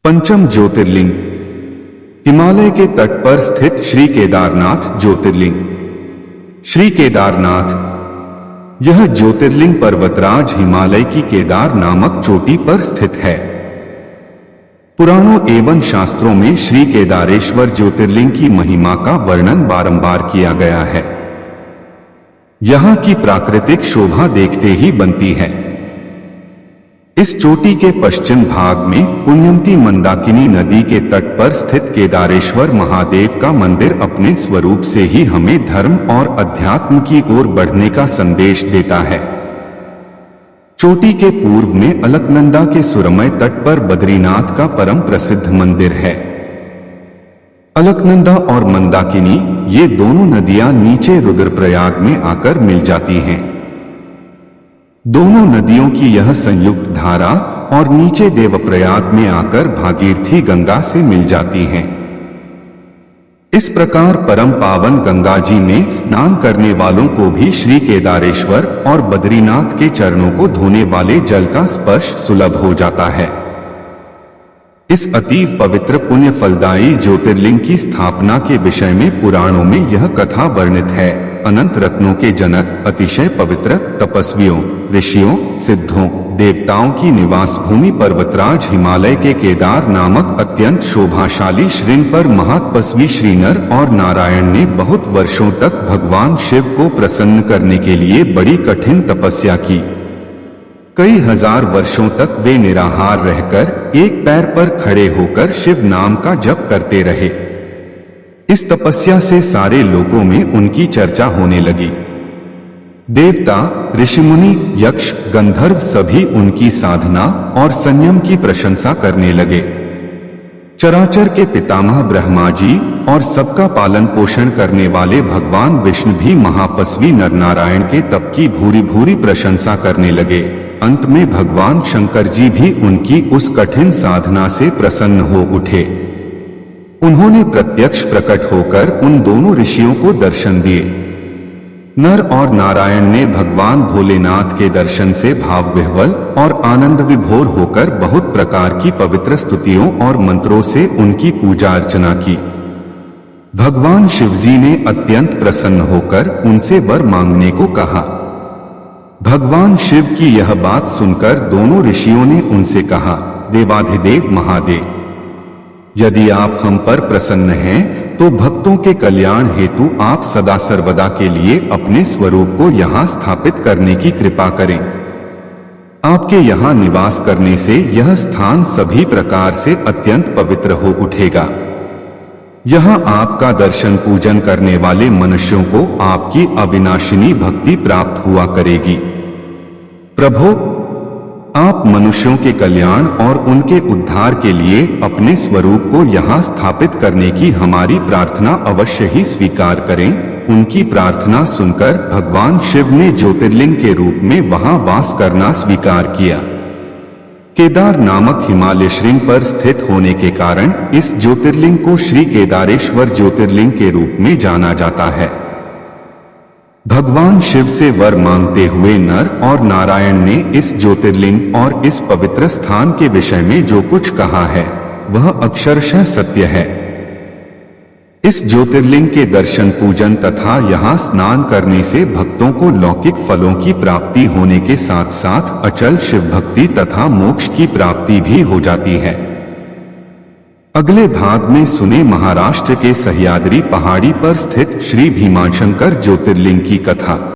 पंचम ज्योतिर्लिंग हिमालय के तट पर स्थित श्री केदारनाथ ज्योतिर्लिंग। श्री केदारनाथ यह ज्योतिर्लिंग पर्वतराज हिमालय की केदार नामक चोटी पर स्थित है। पुराणों एवं शास्त्रों में श्री केदारेश्वर ज्योतिर्लिंग की महिमा का वर्णन बारंबार किया गया है। यहाँ की प्राकृतिक शोभा देखते ही बनती है। इस चोटी के पश्चिम भाग में पुण्यमती मंदाकिनी नदी के तट पर स्थित केदारेश्वर महादेव का मंदिर अपने स्वरूप से ही हमें धर्म और अध्यात्म की ओर बढ़ने का संदेश देता है। चोटी के पूर्व में अलकनंदा के सुरमय तट पर बद्रीनाथ का परम प्रसिद्ध मंदिर है। अलकनंदा और मंदाकिनी ये दोनों नदियां नीचे रुद्रप्रयाग में आकर मिल जाती हैं। दोनों नदियों की यह संयुक्त धारा और नीचे देवप्रयाग में आकर भागीरथी गंगा से मिल जाती हैं। इस प्रकार परम पावन गंगा जी में स्नान करने वालों को भी श्री केदारेश्वर और बद्रीनाथ के चरणों को धोने वाले जल का स्पर्श सुलभ हो जाता है। इस अतीव पवित्र पुण्य फलदायी ज्योतिर्लिंग की स्थापना के विषय में पुराणों में यह कथा वर्णित है। अनंत रत्नों के जनक, अतिशय पवित्र, तपस्वियों, ऋषियों, सिद्धों, देवताओं की निवास भूमि पर्वतराज हिमालय के केदार नामक अत्यंत शोभाशाली श्रृंग पर महातपस्वी श्रीनर और नारायण ने बहुत वर्षों तक भगवान शिव को प्रसन्न करने के लिए बड़ी कठिन तपस्या की। कई हजार वर्षों तक वे निराहार रहकर एक पैर पर खड़े होकर शिव नाम का जप करते रहे। इस तपस्या से सारे लोगों में उनकी चर्चा होने लगी। देवता, ऋषिमुनि, यक्ष, गंधर्व सभी उनकी साधना और संयम की प्रशंसा करने लगे। चराचर के पितामह ब्रह्मा जी और सबका पालन पोषण करने वाले भगवान विष्णु भी महातपस्वी नरनारायण के तप की भूरी भूरी प्रशंसा करने लगे। अंत में भगवान शंकर जी भी उनकी उस कठिन साधना से प्रसन्न हो उठे। उन्होंने प्रत्यक्ष प्रकट होकर उन दोनों ऋषियों को दर्शन दिए। नर और नारायण ने भगवान भोलेनाथ के दर्शन से भाव विह्वल और आनंद विभोर होकर बहुत प्रकार की पवित्र स्तुतियों और मंत्रों से उनकी पूजा अर्चना की। भगवान शिवजी ने अत्यंत प्रसन्न होकर उनसे वर मांगने को कहा। भगवान शिव की यह बात सुनकर दोनों ऋषियों ने उनसे कहा, देवाधिदेव महादेव, यदि आप हम पर प्रसन्न हैं तो भक्तों के कल्याण हेतु आप सदा सर्वदा के लिए अपने स्वरूप को यहाँ स्थापित करने की कृपा करें। आपके यहाँ निवास करने से यह स्थान सभी प्रकार से अत्यंत पवित्र हो उठेगा। यहाँ आपका दर्शन पूजन करने वाले मनुष्यों को आपकी अविनाशिनी भक्ति प्राप्त हुआ करेगी। प्रभु, आप मनुष्यों के कल्याण और उनके उद्धार के लिए अपने स्वरूप को यहाँ स्थापित करने की हमारी प्रार्थना अवश्य ही स्वीकार करें। उनकी प्रार्थना सुनकर भगवान शिव ने ज्योतिर्लिंग के रूप में वहां वास करना स्वीकार किया। केदार नामक हिमालय श्रृंग पर स्थित होने के कारण इस ज्योतिर्लिंग को श्री केदारेश्वर ज्योतिर्लिंग के रूप में जाना जाता है। भगवान शिव से वर मांगते हुए नर और नारायण ने इस ज्योतिर्लिंग और इस पवित्र स्थान के विषय में जो कुछ कहा है वह अक्षरशः सत्य है। इस ज्योतिर्लिंग के दर्शन पूजन तथा यहाँ स्नान करने से भक्तों को लौकिक फलों की प्राप्ति होने के साथ साथ अचल शिव भक्ति तथा मोक्ष की प्राप्ति भी हो जाती है। अगले भाग में सुने महाराष्ट्र के सह्याद्री पहाड़ी पर स्थित श्री भीमाशंकर ज्योतिर्लिंग की कथा।